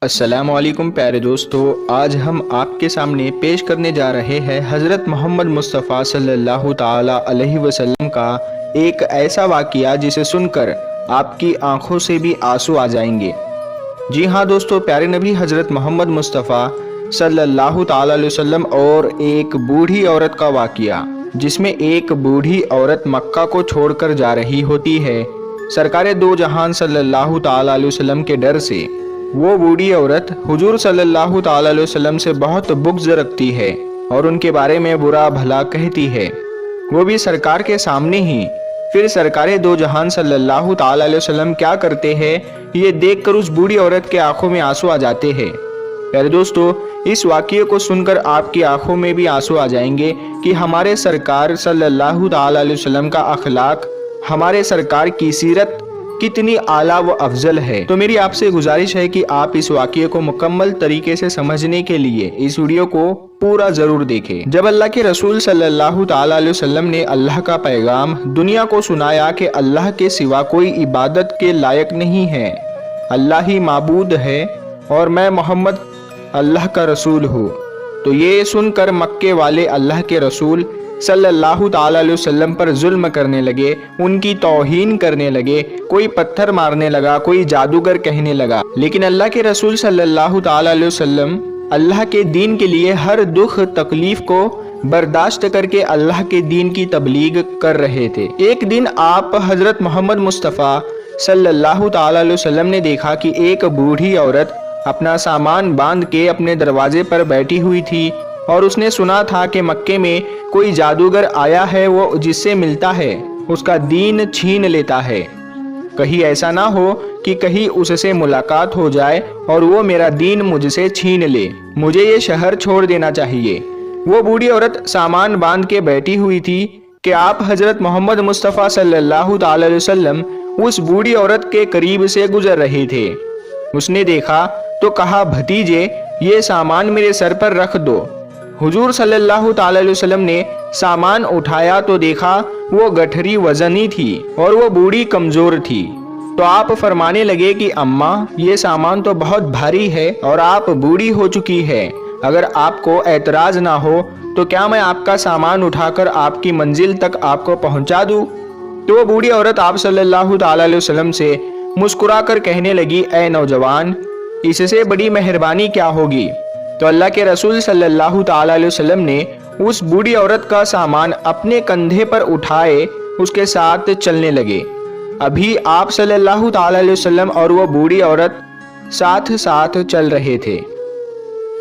السلام علیکم پیارے دوستو، آج ہم آپ کے سامنے پیش کرنے جا رہے ہیں حضرت محمد مصطفیٰ صلی اللہ تعالی علیہ وسلم کا ایک ایسا واقعہ جسے سن کر آپ کی آنکھوں سے بھی آنسو آ جائیں گے۔ جی ہاں دوستو، پیارے نبی حضرت محمد مصطفیٰ صلی اللہ تعالی علیہ وسلم اور ایک بوڑھی عورت کا واقعہ، جس میں ایک بوڑھی عورت مکہ کو چھوڑ کر جا رہی ہوتی ہے۔ سرکار دو جہان صلی اللہ تعالی علیہ وسلم کے ڈر سے وہ بوڑھی عورت حضور صلی اللہ تعالی علیہ وسلم سے بہت بغض رکھتی ہے اور ان کے بارے میں برا بھلا کہتی ہے، وہ بھی سرکار کے سامنے ہی۔ پھر سرکار دو جہان صلی اللہ تعالی علیہ وسلم کیا کرتے ہیں، یہ دیکھ کر اس بوڑھی عورت کے آنکھوں میں آنسو آ جاتے ہیں۔ پیارے دوستو، اس واقعے کو سن کر آپ کی آنکھوں میں بھی آنسو آ جائیں گے کہ ہمارے سرکار صلی اللہ تعالی علیہ وسلم کا اخلاق، ہمارے سرکار کی سیرت کتنی اعلیٰ و افضل ہے۔ تو میری آپ سے گزارش ہے کہ آپ اس واقعے کو مکمل طریقے سے سمجھنے کے لیے اس ویڈیو کو پورا ضرور دیکھیں۔ جب اللہ کے رسول صلی اللہ تعالی علیہ وسلم نے اللہ کا پیغام دنیا کو سنایا کہ اللہ کے سوا کوئی عبادت کے لائق نہیں ہے، اللہ ہی معبود ہے اور میں محمد اللہ کا رسول ہوں، تو یہ سن کر مکے والے اللہ کے رسول صلی اللہ تعالی علیہ وسلم پر ظلم کرنے لگے، ان کی توہین کرنے لگے، کوئی پتھر مارنے لگا، کوئی جادوگر کہنے لگا۔ لیکن اللہ کے رسول صلی اللہ تعالی علیہ وسلم اللہ کے دین کے لیے ہر دکھ تکلیف کو برداشت کر کے اللہ کے دین کی تبلیغ کر رہے تھے۔ ایک دن آپ حضرت محمد مصطفیٰ صلی اللہ تعالی علیہ وسلم نے دیکھا کہ ایک بوڑھی عورت اپنا سامان باندھ کے اپنے دروازے پر بیٹھی ہوئی تھی، اور اس نے سنا تھا کہ مکے میں کوئی جادوگر آیا ہے، وہ جس سے ملتا ہے اس کا دین چھین لیتا ہے۔ کہیں ایسا نہ ہو کہ کہیں اس سے ملاقات ہو جائے اور وہ میرا دین مجھ سے چھین لے، مجھے یہ شہر چھوڑ دینا چاہیے۔ وہ بوڑھی عورت سامان باندھ کے بیٹھی ہوئی تھی کہ آپ حضرت محمد مصطفیٰ صلی اللہ تعالی علیہ وسلم اس بوڑھی عورت کے قریب سے گزر رہے تھے۔ اس نے دیکھا تو کہا، بھتیجے یہ سامان میرے سر پر رکھ دو۔ حضور صلی اللہ تعالی علیہ وسلم نے سامان اٹھایا تو دیکھا وہ گٹھری وزنی تھی اور وہ بوڑھی کمزور تھی، تو آپ فرمانے لگے کہ اماں یہ سامان تو بہت بھاری ہے اور آپ بوڑھی ہو چکی ہے، اگر آپ کو اعتراض نہ ہو تو کیا میں آپ کا سامان اٹھا کر آپ کی منزل تک آپ کو پہنچا دوں؟ تو وہ بوڑھی عورت آپ صلی اللہ تعالی علیہ وسلم سے مسکرا کر کہنے لگی، اے نوجوان، اس سے بڑی مہربانی کیا ہوگی؟ تو اللہ کے رسول صلی اللہ تعالی علیہ وسلم نے اس بوڑھی عورت کا سامان اپنے کندھے پر اٹھائے اس کے ساتھ چلنے لگے۔ ابھی آپ صلی اللہ تعالی علیہ وسلم اور وہ بوڑھی عورت ساتھ ساتھ چل رہے تھے،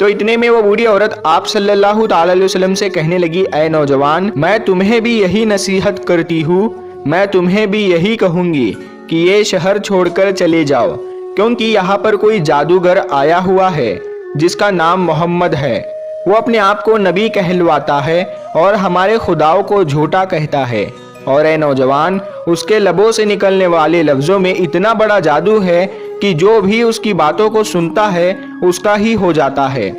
تو اتنے میں وہ بوڑھی عورت آپ صلی اللہ تعالی علیہ وسلم سے کہنے لگی، اے نوجوان، میں تمہیں بھی یہی نصیحت کرتی ہوں، میں تمہیں بھی یہی کہوں گی کہ یہ شہر چھوڑ کر چلے جاؤ، کیونکہ یہاں پر کوئی جادوگر آیا ہوا ہے جس کا نام محمد ہے، وہ اپنے آپ کو نبی کہلواتا ہے اور ہمارے خداؤں کو جھوٹا کہتا ہے، اور اے نوجوان، اس کے لبوں سے نکلنے والے لفظوں میں اتنا بڑا جادو ہے کہ جو بھی اس کی باتوں کو سنتا ہے اس کا ہی ہو جاتا ہے،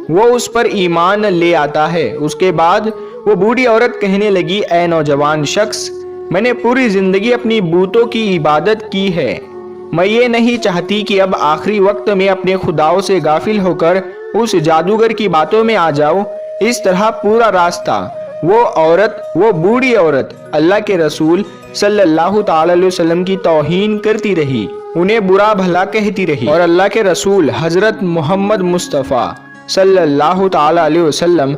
وہ اس پر ایمان لے آتا ہے۔ اس کے بعد وہ بوڑھی عورت کہنے لگی، اے نوجوان شخص، میں نے پوری زندگی اپنی بتوں کی عبادت کی ہے، میں یہ نہیں چاہتی کہ اب آخری وقت میں اپنے خداؤں سے غافل ہو کر اس جادوگر کی باتوں میں آ جاؤں۔ اس طرح پورا راستہ وہ بوڑھی عورت اللہ کے رسول صلی اللہ تعالی علیہ وسلم کی توہین کرتی رہی، انہیں برا بھلا کہتی رہی، اور اللہ کے رسول حضرت محمد مصطفیٰ صلی اللہ تعالی علیہ وسلم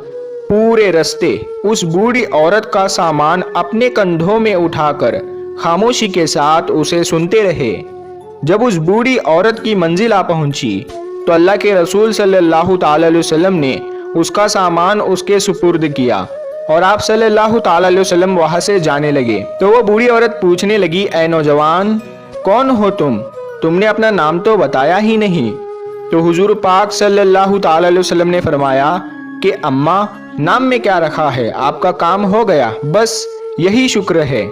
پورے راستے اس بوڑھی عورت کا سامان اپنے کندھوں میں اٹھا کر خاموشی کے ساتھ اسے سنتے رہے۔ جب اس بوڑھی عورت کی منزل آ پہنچی تو اللہ کے رسول صلی اللہ تعالی علیہ وسلم نے اس کا سامان اس کے سپرد کیا اور آپ صلی اللہ تعالی علیہ وسلم وہاں سے جانے لگے۔ تو وہ بوڑھی عورت پوچھنے لگی، اے نوجوان، کون ہو تم نے اپنا نام تو بتایا ہی نہیں۔ تو حضور پاک صلی اللہ تعالی علیہ وسلم نے فرمایا کہ اماں، نام میں کیا رکھا ہے، آپ کا کام ہو گیا، بس یہی شکر ہے۔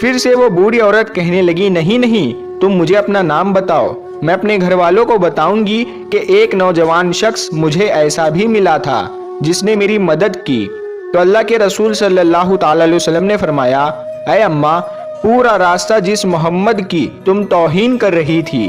پھر سے وہ بوڑھی عورت کہنے لگی، نہیں، تم مجھے اپنا نام بتاؤ، میں اپنے گھر والوں کو بتاؤں گی کہ ایک نوجوان شخص مجھے ایسا بھی ملا تھا جس نے میری مدد کی۔ تو اللہ کے رسول صلی اللہ تعالی علیہ وسلم نے فرمایا، اے اماں، پورا راستہ جس محمد کی تم توہین کر رہی تھی،